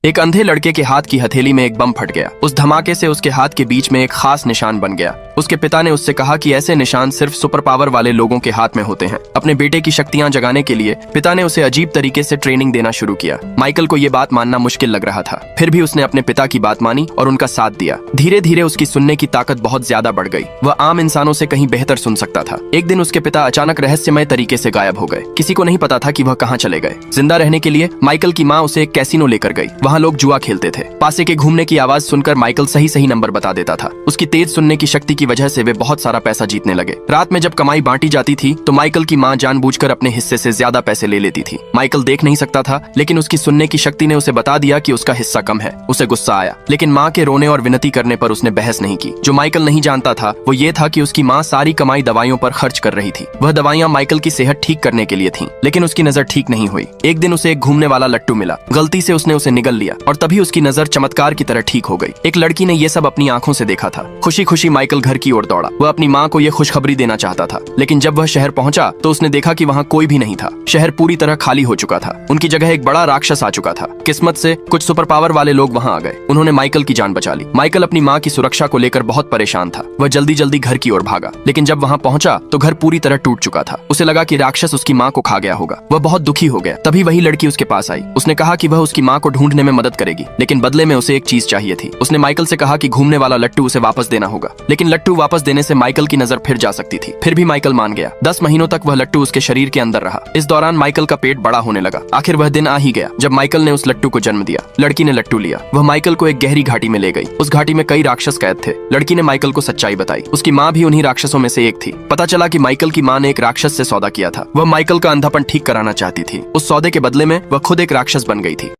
एक अंधे लड़के के हाथ की हथेली में एक बम फट गया। उस धमाके से उसके हाथ के बीच में एक खास निशान बन गया। उसके पिता ने उससे कहा कि ऐसे निशान सिर्फ सुपर पावर वाले लोगों के हाथ में होते हैं। अपने बेटे की शक्तियां जगाने के लिए पिता ने उसे अजीब तरीके से ट्रेनिंग देना शुरू किया। माइकल को ये बात मानना मुश्किल लग रहा था, फिर भी उसने अपने पिता की बात मानी और उनका साथ दिया। धीरे धीरे उसकी सुनने की ताकत बहुत ज्यादा बढ़ गई। वह आम इंसानों से कहीं बेहतर सुन सकता था। एक दिन उसके पिता अचानक रहस्यमय तरीके से गायब हो गए। किसी को नहीं पता था कि वह कहाँ चले गए। जिंदा रहने के लिए माइकल की माँ उसे एक कैसीनो लेकर गई। वहाँ लोग जुआ खेलते थे। पासे के घूमने की आवाज सुनकर माइकल सही सही नंबर बता देता था। उसकी तेज सुनने की शक्ति की वजह से वे बहुत सारा पैसा जीतने लगे। रात में जब कमाई बांटी जाती थी तो माइकल की माँ जानबूझकर अपने हिस्से से ज्यादा पैसे ले लेती थी। माइकल देख नहीं सकता था, लेकिन उसकी सुनने की शक्ति ने उसे बता दिया कि उसका हिस्सा कम है। उसे गुस्सा आया, लेकिन माँ के रोने और विनती करने पर उसने बहस नहीं की। जो माइकल नहीं जानता था वो ये था कि उसकी माँ सारी कमाई दवाइयों पर खर्च कर रही थी। वह दवाइयाँ माइकल की सेहत ठीक करने के लिए थी, लेकिन उसकी नजर ठीक नहीं हुई। एक दिन उसे एक घूमने वाला लट्टू मिला। गलती से उसने उसे निगल लिया और तभी उसकी नजर चमत्कार की तरह ठीक हो गई। एक लड़की ने यह सब अपनी आंखों से देखा था। खुशी खुशी माइकल घर की ओर दौड़ा। वह अपनी माँ को यह खुशखबरी देना चाहता था, लेकिन जब वह शहर पहुंचा तो उसने देखा कि वहाँ कोई भी नहीं था। शहर पूरी तरह खाली हो चुका था। उनकी जगह एक बड़ा राक्षस आ चुका था। किस्मत से कुछ सुपर पावर वाले लोग वहाँ आ गए। उन्होंने माइकल की जान बचा ली। माइकल अपनी माँ की सुरक्षा को लेकर बहुत परेशान था। वह जल्दी जल्दी घर की ओर भागा, लेकिन जब वहाँ पहुंचा तो घर पूरी तरह टूट चुका था। उसे लगा कि राक्षस उसकी माँ को खा गया होगा। वह बहुत दुखी हो गया। तभी वही लड़की उसके पास आई। उसने कहा कि वह उसकी माँ को ढूंढने में मदद करेगी, लेकिन बदले में उसे एक चीज चाहिए थी। उसने माइकल से कहा कि घूमने वाला लट्टू उसे वापस देना होगा, लेकिन लट्टू वापस देने से माइकल की नजर फिर जा सकती थी। फिर भी माइकल मान गया। 10 महीनों तक वह लट्टू उसके शरीर के अंदर रहा। इस दौरान माइकल का पेट बड़ा होने लगा। आखिर वह दिन आ ही गया जब माइकल ने उस लट्टू को जन्म दिया। लड़की ने लट्टू लिया। वह माइकल को एक गहरी घाटी में ले गई। उस घाटी में कई राक्षस कैद थे। लड़की ने माइकल को सच्चाई बताई। उसकी माँ भी उन्हीं राक्षसों में से एक थी। पता चला कि माइकल की माँ ने एक राक्षस से सौदा किया था। वह माइकल का अंधापन ठीक कराना चाहती थी। उस सौदे के बदले में वह खुद एक राक्षस बन गई थी।